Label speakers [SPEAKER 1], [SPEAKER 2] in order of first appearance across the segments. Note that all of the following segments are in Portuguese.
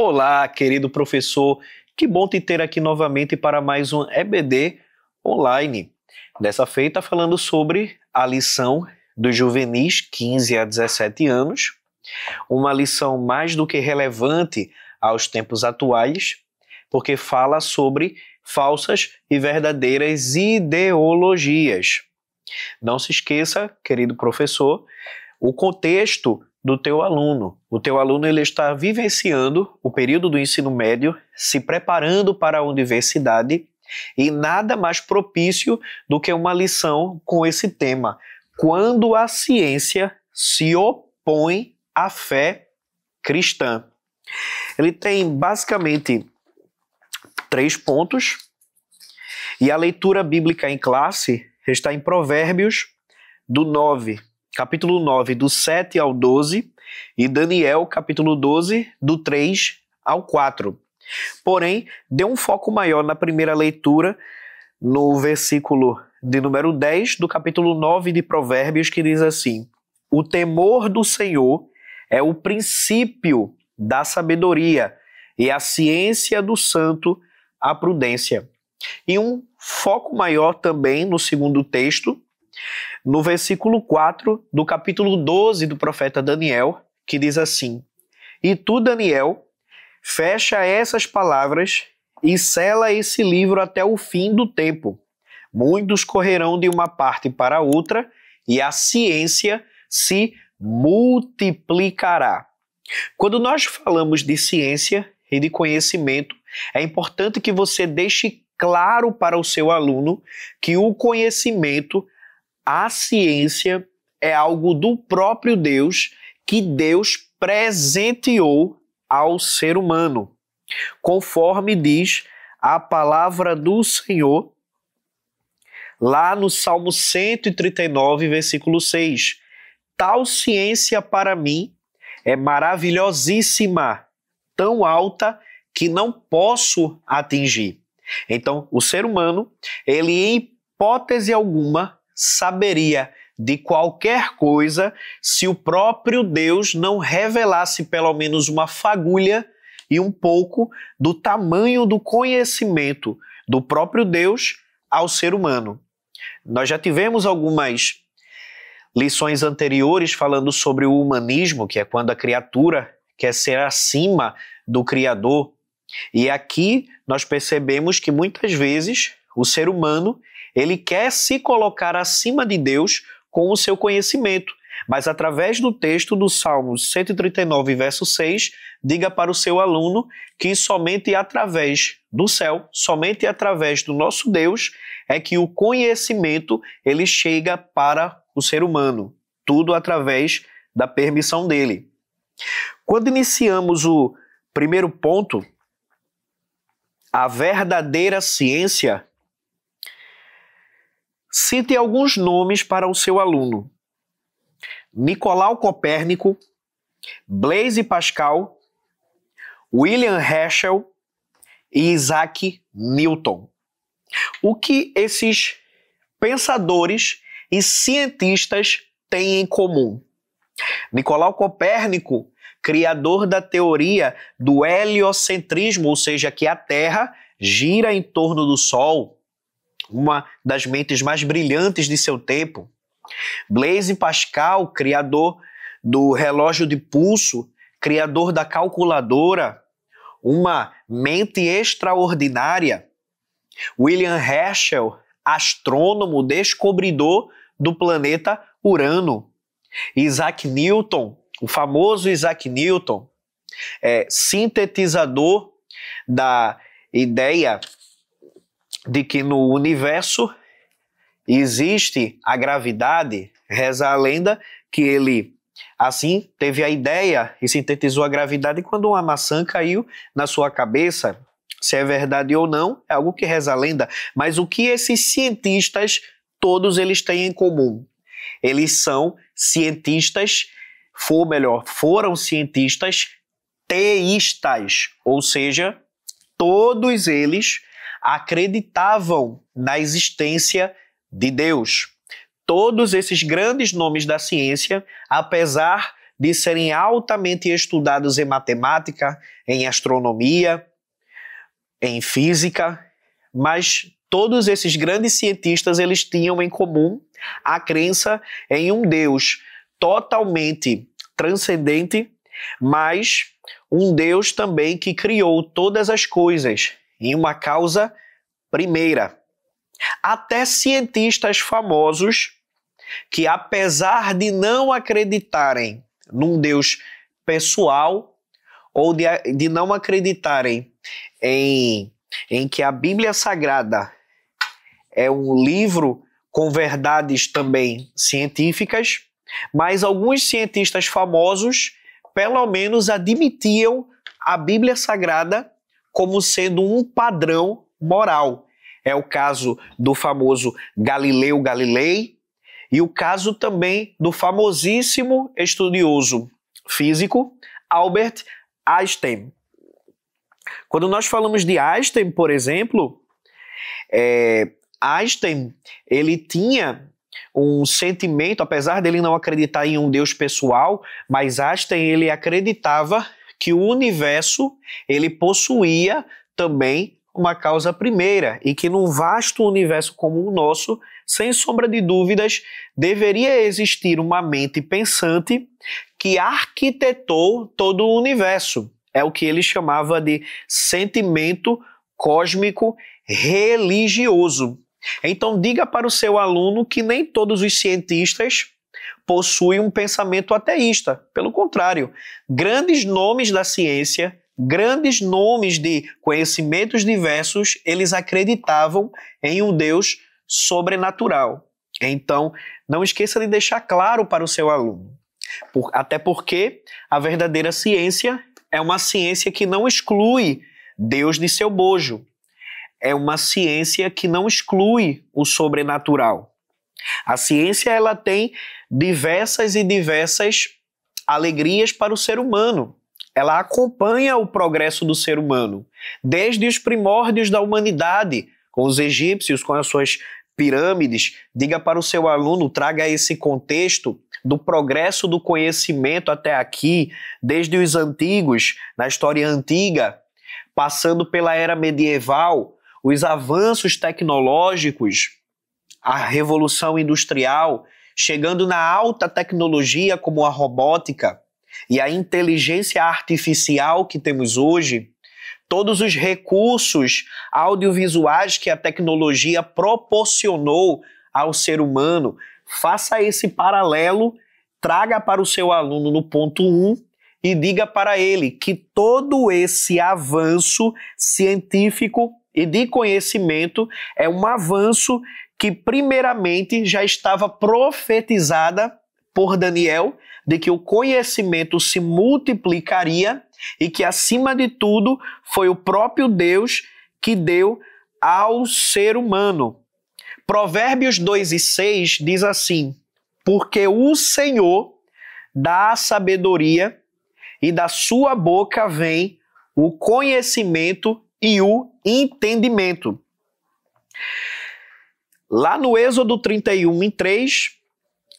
[SPEAKER 1] Olá, querido professor, que bom te ter aqui novamente para mais um EBD online. Dessa feita, falando sobre a lição dos juvenis 15 a 17 anos, uma lição mais do que relevante aos tempos atuais, porque fala sobre falsas e verdadeiras ideologias. Não se esqueça, querido professor, o contexto do teu aluno. O teu aluno ele está vivenciando o período do ensino médio, se preparando para a universidade, e nada mais propício do que uma lição com esse tema: quando a ciência se opõe à fé cristã. Ele tem basicamente 3 pontos, e a leitura bíblica em classe está em Provérbios capítulo 9, do 7 ao 12, e Daniel, capítulo 12, do 3 ao 4. Porém, dê um foco maior na primeira leitura, no versículo de número 10 do capítulo 9 de Provérbios, que diz assim: o temor do Senhor é o princípio da sabedoria, e a ciência do santo a prudência. E um foco maior também no segundo texto, no versículo 4 do capítulo 12 do profeta Daniel, que diz assim: e tu, Daniel, fecha essas palavras e sela esse livro até o fim do tempo. Muitos correrão de uma parte para outra e a ciência se multiplicará. Quando nós falamos de ciência e de conhecimento, é importante que você deixe claro para o seu aluno que o conhecimento, a ciência, é algo do próprio Deus, que Deus presenteou ao ser humano, conforme diz a palavra do Senhor lá no Salmo 139, versículo 6. Tal ciência para mim é maravilhosíssima, tão alta que não posso atingir. Então, o ser humano, ele em hipótese alguma saberia de qualquer coisa se o próprio Deus não revelasse pelo menos uma fagulha e um pouco do tamanho do conhecimento do próprio Deus ao ser humano. Nós já tivemos algumas lições anteriores falando sobre o humanismo, que é quando a criatura quer ser acima do Criador. E aqui nós percebemos que muitas vezes o ser humano ele quer se colocar acima de Deus com o seu conhecimento, mas através do texto do Salmo 139, verso 6, diga para o seu aluno que somente através do céu, somente através do nosso Deus, é que o conhecimento ele chega para o ser humano, tudo através da permissão dele. Quando iniciamos o primeiro ponto, a verdadeira ciência, cite alguns nomes para o seu aluno: Nicolau Copérnico, Blaise Pascal, William Herschel e Isaac Newton. O que esses pensadores e cientistas têm em comum? Nicolau Copérnico, criador da teoria do heliocentrismo, ou seja, que a Terra gira em torno do Sol, uma das mentes mais brilhantes de seu tempo. Blaise Pascal, criador do relógio de pulso, criador da calculadora, uma mente extraordinária. William Herschel, astrônomo, descobridor do planeta Urano. Isaac Newton, o famoso Isaac Newton, sintetizador da ideia de que no universo existe a gravidade. Reza a lenda que ele, assim, teve a ideia e sintetizou a gravidade quando uma maçã caiu na sua cabeça. Se é verdade ou não, é algo que reza a lenda. Mas o que esses cientistas, todos eles têm em comum? Eles são cientistas, foram cientistas teístas, ou seja, todos eles acreditavam na existência de Deus. Todos esses grandes nomes da ciência, apesar de serem altamente estudados em matemática, em astronomia, em física, mas todos esses grandes cientistas eles tinham em comum a crença em um Deus totalmente transcendente, mas um Deus também que criou todas as coisas em uma causa primeira. Até cientistas famosos que, apesar de não acreditarem num Deus pessoal ou de não acreditarem em que a Bíblia Sagrada é um livro com verdades também científicas, mas alguns cientistas famosos pelo menos admitiam a Bíblia Sagrada como sendo um padrão moral. É o caso do famoso Galileu Galilei e o caso também do famosíssimo estudioso físico Albert Einstein. Quando nós falamos de Einstein, por exemplo, Einstein ele tinha um sentimento, apesar dele não acreditar em um Deus pessoal, mas Einstein ele acreditava que o universo ele possuía também uma causa primeira e que num vasto universo como o nosso, sem sombra de dúvidas, deveria existir uma mente pensante que arquitetou todo o universo. É o que ele chamava de sentimento cósmico religioso. Então diga para o seu aluno que nem todos os cientistas possuem um pensamento ateísta. Pelo contrário, grandes nomes da ciência, grandes nomes de conhecimentos diversos, eles acreditavam em um Deus sobrenatural. Então, não esqueça de deixar claro para o seu aluno. Até porque a verdadeira ciência é uma ciência que não exclui Deus de seu bojo. É uma ciência que não exclui o sobrenatural. A ciência ela tem diversas e diversas alegrias para o ser humano. Ela acompanha o progresso do ser humano, desde os primórdios da humanidade, com os egípcios, com as suas pirâmides. Diga para o seu aluno, traga esse contexto do progresso do conhecimento até aqui, desde os antigos, na história antiga, passando pela era medieval, os avanços tecnológicos, a revolução industrial, chegando na alta tecnologia como a robótica e a inteligência artificial que temos hoje, todos os recursos audiovisuais que a tecnologia proporcionou ao ser humano. Faça esse paralelo, traga para o seu aluno no ponto 1 e diga para ele que todo esse avanço científico e de conhecimento é um avanço que primeiramente já estava profetizada por Daniel, de que o conhecimento se multiplicaria e que, acima de tudo, foi o próprio Deus que deu ao ser humano. Provérbios 2:6 diz assim: porque o Senhor dá a sabedoria e da sua boca vem o conhecimento e o entendimento. Lá no Êxodo 31:3,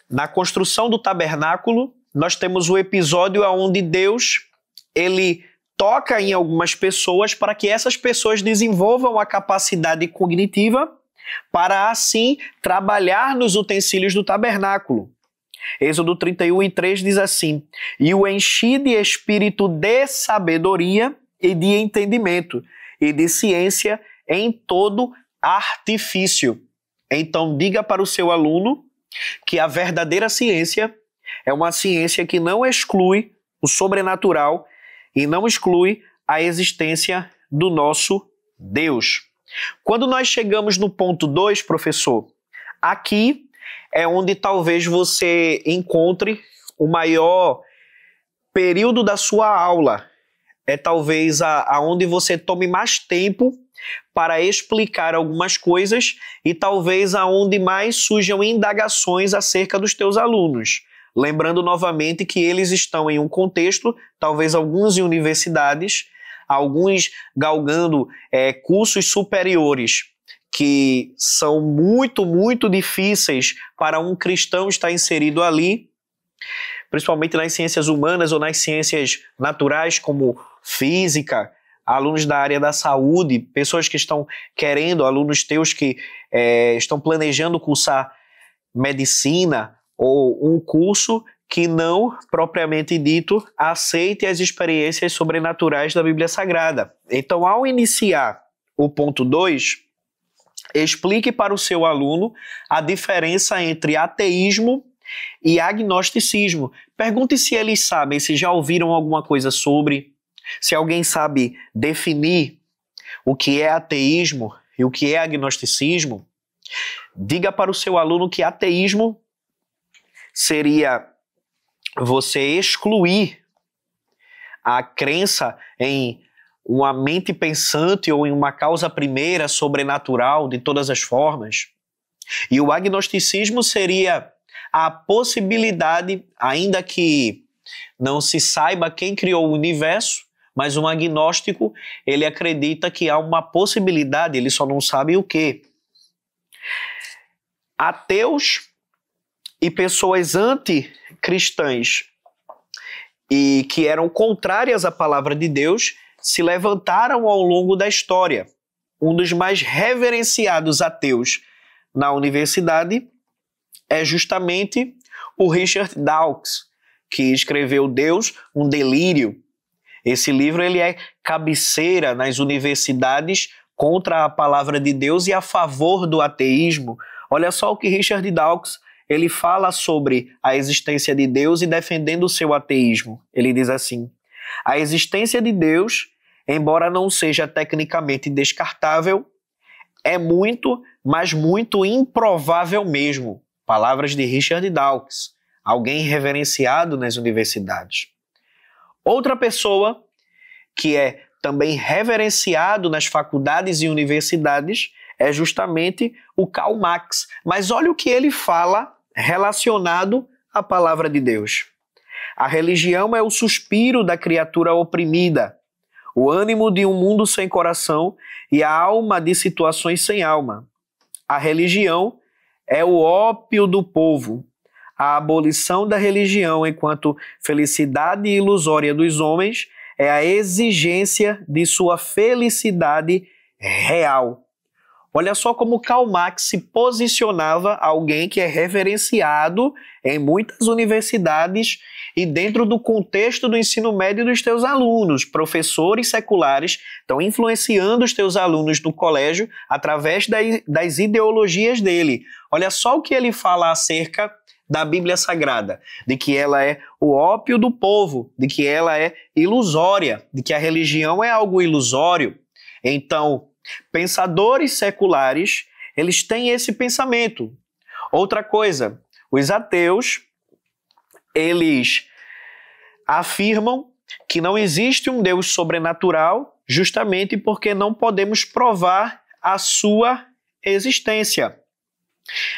[SPEAKER 1] na construção do tabernáculo, nós temos o episódio onde Deus ele toca em algumas pessoas para que essas pessoas desenvolvam a capacidade cognitiva para assim trabalhar nos utensílios do tabernáculo. Êxodo 31:3 diz assim: e o enchi de espírito de sabedoria e de entendimento e de ciência em todo artifício. Então diga para o seu aluno que a verdadeira ciência é uma ciência que não exclui o sobrenatural e não exclui a existência do nosso Deus. Quando nós chegamos no ponto 2, professor, aqui é onde talvez você encontre o maior período da sua aula. É talvez aonde você tome mais tempo para explicar algumas coisas e talvez aonde mais surjam indagações acerca dos teus alunos. Lembrando novamente que eles estão em um contexto, talvez alguns em universidades, alguns galgando cursos superiores que são muito, muito difíceis para um cristão estar inserido ali, principalmente nas ciências humanas ou nas ciências naturais, como física, alunos da área da saúde, pessoas que estão querendo, alunos teus que estão planejando cursar medicina ou um curso que não, propriamente dito, aceite as experiências sobrenaturais da Bíblia Sagrada. Então, ao iniciar o ponto 2, explique para o seu aluno a diferença entre ateísmo e agnosticismo. Pergunte se eles sabem, se já ouviram alguma coisa sobre, se alguém sabe definir o que é ateísmo e o que é agnosticismo. Diga para o seu aluno que ateísmo seria você excluir a crença em uma mente pensante ou em uma causa primeira sobrenatural de todas as formas. E o agnosticismo seria a possibilidade, ainda que não se saiba quem criou o universo, mas um agnóstico, ele acredita que há uma possibilidade, ele só não sabe o quê. Ateus e pessoas anticristãs e que eram contrárias à palavra de Deus se levantaram ao longo da história. Um dos mais reverenciados ateus na universidade é justamente o Richard Dawkins, que escreveu Deus, um Delírio. Esse livro ele é cabeceira nas universidades contra a palavra de Deus e a favor do ateísmo. Olha só o que Richard Dawkins ele fala sobre a existência de Deus e defendendo o seu ateísmo. Ele diz assim: a existência de Deus, embora não seja tecnicamente descartável, é muito, mas muito improvável mesmo. Palavras de Richard Dawkins, alguém reverenciado nas universidades. Outra pessoa que é também reverenciado nas faculdades e universidades é justamente o Karl Marx. Mas olha o que ele fala relacionado à palavra de Deus. A religião é o suspiro da criatura oprimida, o ânimo de um mundo sem coração e a alma de situações sem alma. A religião é o ópio do povo. A abolição da religião enquanto felicidade ilusória dos homens é a exigência de sua felicidade real. Olha só como Karl Marx se posicionava, alguém que é reverenciado em muitas universidades e dentro do contexto do ensino médio dos teus alunos. Professores seculares estão influenciando os teus alunos no colégio através das ideologias dele. Olha só o que ele fala acerca da Bíblia Sagrada, de que ela é o ópio do povo, de que ela é ilusória, de que a religião é algo ilusório. Então, pensadores seculares, eles têm esse pensamento. Outra coisa, os ateus, eles afirmam que não existe um Deus sobrenatural justamente porque não podemos provar a sua existência.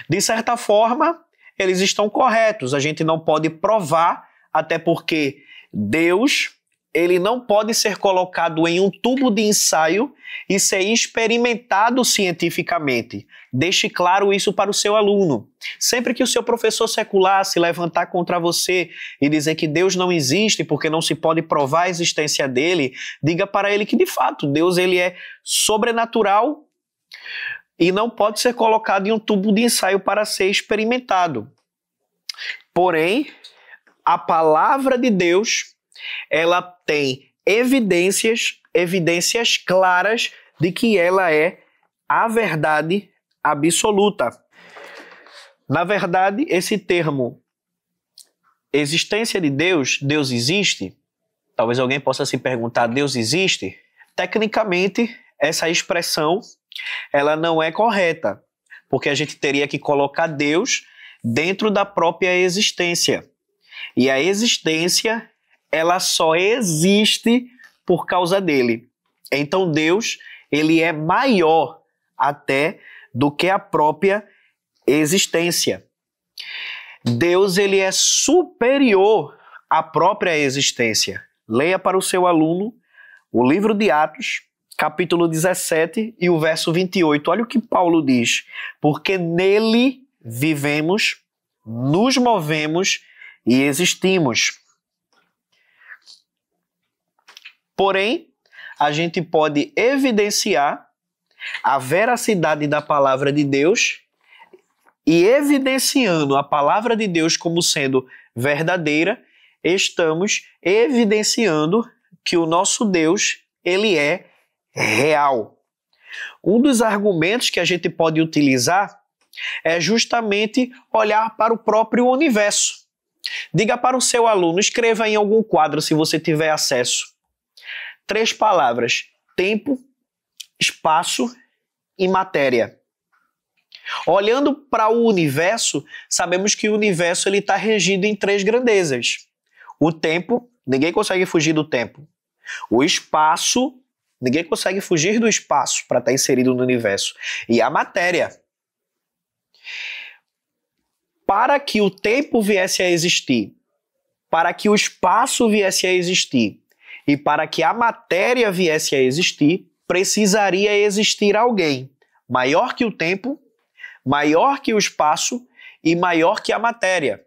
[SPEAKER 1] De certa forma, eles estão corretos. A gente não pode provar, até porque Deus, ele não pode ser colocado em um tubo de ensaio e ser experimentado cientificamente. Deixe claro isso para o seu aluno. Sempre que o seu professor secular se levantar contra você e dizer que Deus não existe porque não se pode provar a existência dele, diga para ele que, de fato, Deus ele é sobrenatural e não pode ser colocado em um tubo de ensaio para ser experimentado. Porém, a palavra de Deus, ela tem evidências claras de que ela é a verdade absoluta. Na verdade, esse termo existência de Deus, Deus existe, talvez alguém possa se perguntar, Deus existe? Tecnicamente, essa expressão ela não é correta, porque a gente teria que colocar Deus dentro da própria existência. E a existência, ela só existe por causa dele. Então Deus, ele é maior até do que a própria existência. Deus, ele é superior à própria existência. Leia para o seu aluno o livro de Atos, capítulo 17 e o verso 28. Olha o que Paulo diz. Porque nele vivemos, nos movemos e existimos. Porém, a gente pode evidenciar a veracidade da palavra de Deus e evidenciando a palavra de Deus como sendo verdadeira, estamos evidenciando que o nosso Deus, ele é real. Um dos argumentos que a gente pode utilizar é justamente olhar para o próprio universo. Diga para o seu aluno, escreva em algum quadro, se você tiver acesso, 3 palavras: tempo, espaço e matéria. Olhando para o universo, sabemos que o universo está regido em 3 grandezas. O tempo, ninguém consegue fugir do tempo. O espaço, ninguém consegue fugir do espaço para estar inserido no universo. E a matéria. Para que o tempo viesse a existir, para que o espaço viesse a existir e para que a matéria viesse a existir, precisaria existir alguém maior que o tempo, maior que o espaço e maior que a matéria.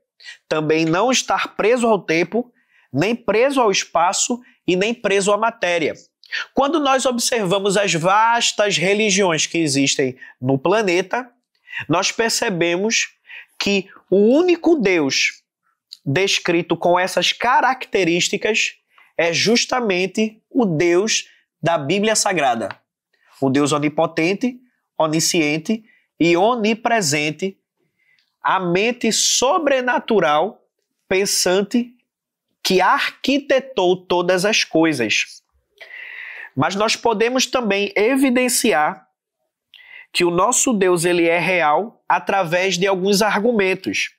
[SPEAKER 1] Também não estar preso ao tempo, nem preso ao espaço e nem preso à matéria. Quando nós observamos as vastas religiões que existem no planeta, nós percebemos que o único Deus descrito com essas características é justamente o Deus da Bíblia Sagrada. O Deus onipotente, onisciente e onipresente, a mente sobrenatural, pensante, que arquitetou todas as coisas. Mas nós podemos também evidenciar que o nosso Deus ele é real através de alguns argumentos.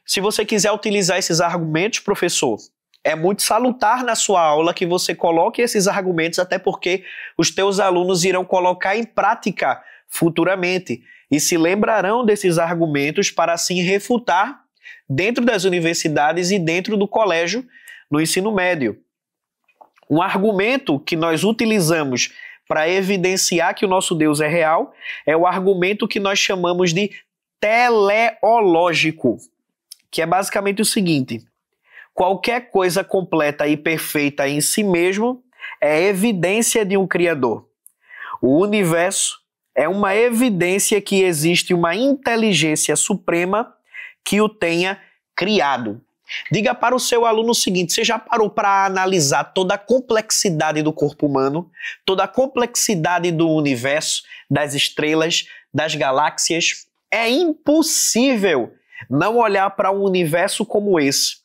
[SPEAKER 1] Se você quiser utilizar esses argumentos, professor, é muito salutar na sua aula que você coloque esses argumentos, até porque os teus alunos irão colocar em prática futuramente e se lembrarão desses argumentos para assim refutar dentro das universidades e dentro do colégio no ensino médio. Um argumento que nós utilizamos para evidenciar que o nosso Deus é real é o argumento que nós chamamos de teleológico, que é basicamente o seguinte: qualquer coisa completa e perfeita em si mesmo é evidência de um Criador. O universo é uma evidência que existe uma inteligência suprema que o tenha criado. Diga para o seu aluno o seguinte: você já parou para analisar toda a complexidade do corpo humano, toda a complexidade do universo, das estrelas, das galáxias? É impossível não olhar para um universo como esse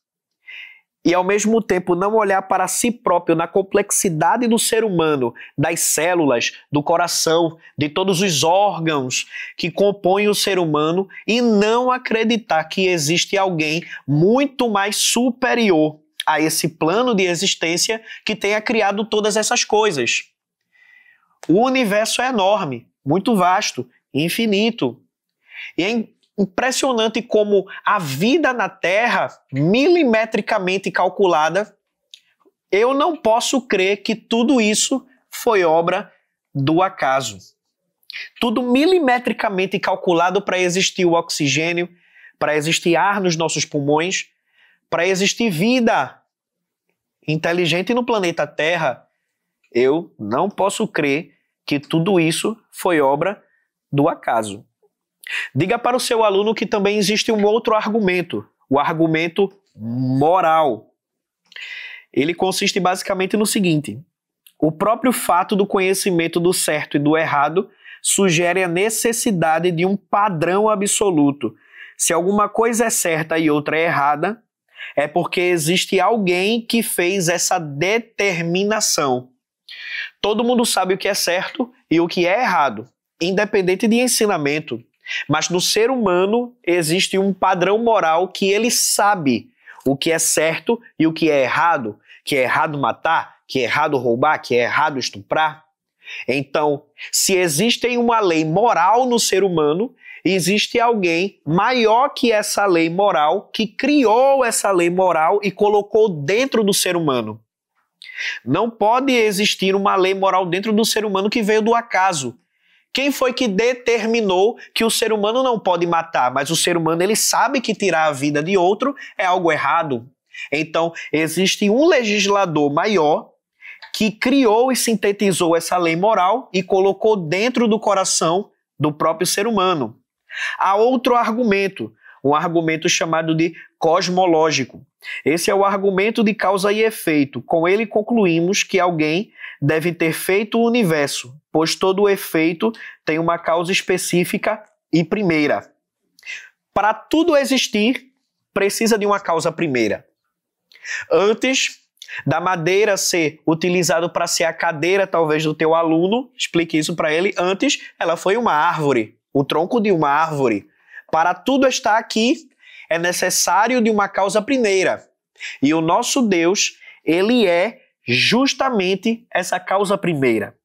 [SPEAKER 1] e ao mesmo tempo não olhar para si próprio na complexidade do ser humano, das células, do coração, de todos os órgãos que compõem o ser humano e não acreditar que existe alguém muito mais superior a esse plano de existência que tenha criado todas essas coisas. O universo é enorme, muito vasto, infinito. E é impressionante como a vida na Terra, milimetricamente calculada, eu não posso crer que tudo isso foi obra do acaso. Tudo milimetricamente calculado para existir o oxigênio, para existir ar nos nossos pulmões, para existir vida inteligente no planeta Terra. Eu não posso crer que tudo isso foi obra do acaso. Diga para o seu aluno que também existe um outro argumento, o argumento moral. Ele consiste basicamente no seguinte: o próprio fato do conhecimento do certo e do errado sugere a necessidade de um padrão absoluto. Se alguma coisa é certa e outra é errada, é porque existe alguém que fez essa determinação. Todo mundo sabe o que é certo e o que é errado, independente de ensinamento. Mas no ser humano existe um padrão moral que ele sabe o que é certo e o que é errado matar, que é errado roubar, que é errado estuprar. Então, se existe uma lei moral no ser humano, existe alguém maior que essa lei moral, que criou essa lei moral e colocou dentro do ser humano. Não pode existir uma lei moral dentro do ser humano que veio do acaso, Quem foi que determinou que o ser humano não pode matar? Mas o ser humano, ele sabe que tirar a vida de outro é algo errado. Então, existe um legislador maior que criou e sintetizou essa lei moral e colocou dentro do coração do próprio ser humano. Há outro argumento, um argumento chamado de cosmológico. Esse é o argumento de causa e efeito. Com ele concluímos que alguém deve ter feito o universo, pois todo efeito tem uma causa específica e primeira. Para tudo existir, precisa de uma causa primeira. Antes da madeira ser utilizada para ser a cadeira, talvez, do teu aluno, explique isso para ele, antes ela foi uma árvore, o tronco de uma árvore. Para tudo estar aqui, é necessário de uma causa primeira. E o nosso Deus, ele é justamente essa causa primeira.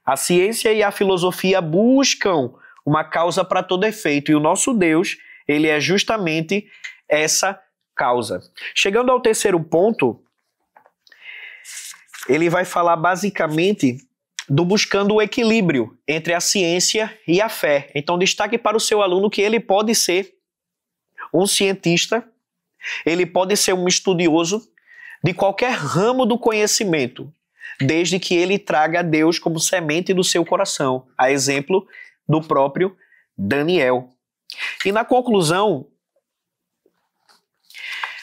[SPEAKER 1] A ciência e a filosofia buscam uma causa para todo efeito, e o nosso Deus, ele é justamente essa causa. Chegando ao terceiro ponto, ele vai falar basicamente do buscando o equilíbrio entre a ciência e a fé. Então, destaque para o seu aluno que ele pode ser um cientista, ele pode ser um estudioso de qualquer ramo do conhecimento, desde que ele traga Deus como semente do seu coração, a exemplo do próprio Daniel. E na conclusão,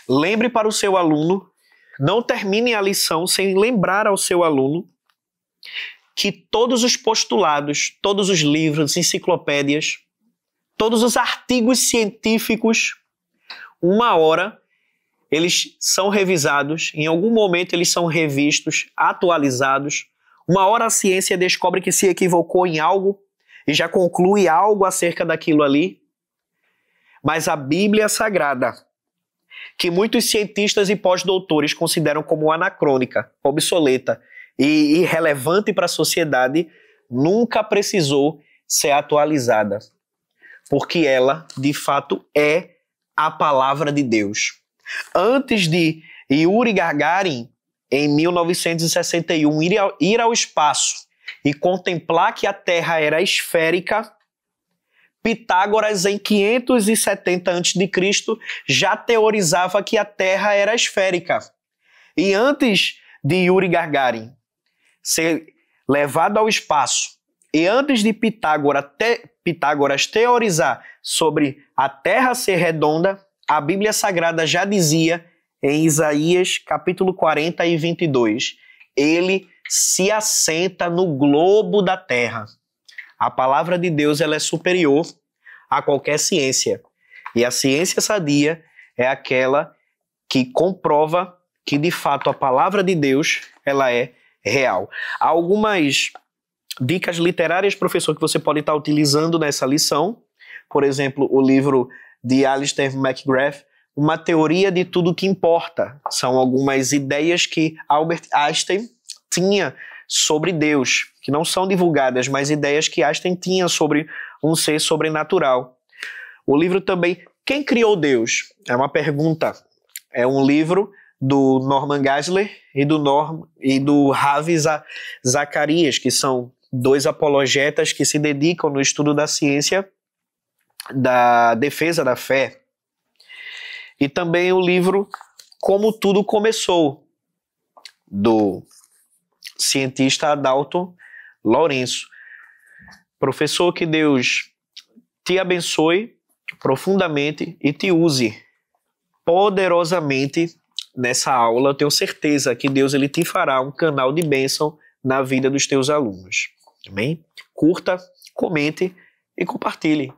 [SPEAKER 1] lembre para o seu aluno, não termine a lição sem lembrar ao seu aluno que todos os postulados, todos os livros, enciclopédias, todos os artigos científicos, uma hora eles são revisados, em algum momento eles são revistos, atualizados. Uma hora a ciência descobre que se equivocou em algo e já conclui algo acerca daquilo ali. Mas a Bíblia Sagrada, que muitos cientistas e pós-doutores consideram como anacrônica, obsoleta e irrelevante para a sociedade, nunca precisou ser atualizada, porque ela, de fato, é a palavra de Deus. Antes de Yuri Gagarin, em 1961, ir ao espaço e contemplar que a Terra era esférica, Pitágoras, em 570 a.C., já teorizava que a Terra era esférica. E antes de Yuri Gagarin ser levado ao espaço, e antes de Pitágoras teorizar sobre a Terra ser redonda, a Bíblia Sagrada já dizia em Isaías capítulo 40 e 22, ele se assenta no globo da Terra. A palavra de Deus, ela é superior a qualquer ciência. E a ciência sadia é aquela que comprova que, de fato, a palavra de Deus, ela é real. Há algumas dicas literárias, professor, que você pode estar utilizando nessa lição. Por exemplo, o livro de Alistair McGrath, Uma Teoria de Tudo que Importa. São algumas ideias que Albert Einstein tinha sobre Deus, que não são divulgadas, mas ideias que Einstein tinha sobre um ser sobrenatural. O livro também, Quem Criou Deus? É uma pergunta. É um livro do Norman Geisler e do Ravi Zacarias, que são dois apologetas que se dedicam no estudo da ciência, da defesa da fé. E também o livro Como Tudo Começou, do cientista Adalto Lourenço. Professor, que Deus te abençoe profundamente e te use poderosamente nessa aula. Eu tenho certeza que Deus, ele te fará um canal de bênção na vida dos teus alunos. Amém? Curta, comente e compartilhe.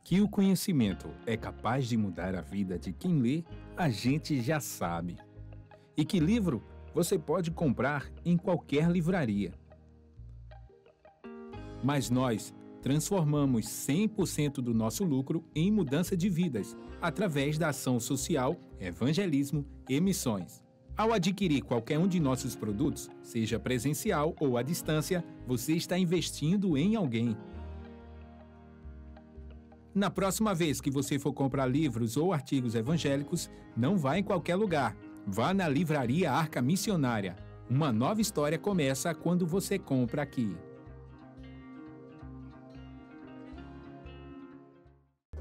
[SPEAKER 2] Que o conhecimento é capaz de mudar a vida de quem lê, a gente já sabe. E que livro você pode comprar em qualquer livraria. Mas nós transformamos 100% do nosso lucro em mudança de vidas, através da ação social, evangelismo e missões. Ao adquirir qualquer um de nossos produtos, seja presencial ou à distância, você está investindo em alguém. Na próxima vez que você for comprar livros ou artigos evangélicos, não vá em qualquer lugar. Vá na Livraria Arca Missionária. Uma nova história começa quando você compra aqui.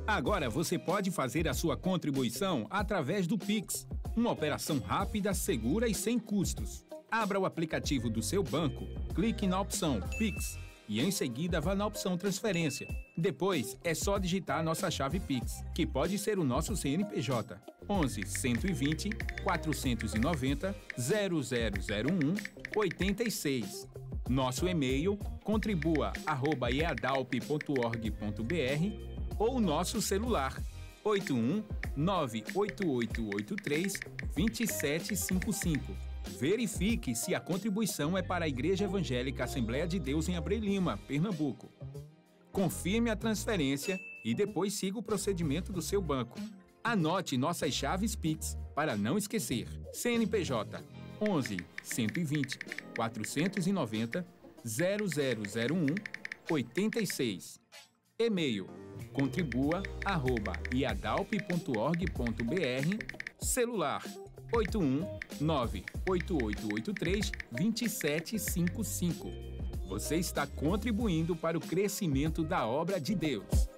[SPEAKER 2] Agora você pode fazer a sua contribuição através do Pix, uma operação rápida, segura e sem custos. Abra o aplicativo do seu banco, clique na opção Pix e em seguida vá na opção Transferência. Depois é só digitar a nossa chave Pix, que pode ser o nosso CNPJ 11 120 490 0001 86. Nosso e-mail contribua@eadalp.org.br ou nosso celular 81 98883 2755. Verifique se a contribuição é para a Igreja Evangélica Assembleia de Deus em Abreu Lima, Pernambuco. Confirme a transferência e depois siga o procedimento do seu banco. Anote nossas chaves Pix para não esquecer. CNPJ 11 120 490 0001 86. E-mail contribua@iadalp.org.br. Celular 81 98883 2755. Você está contribuindo para o crescimento da obra de Deus.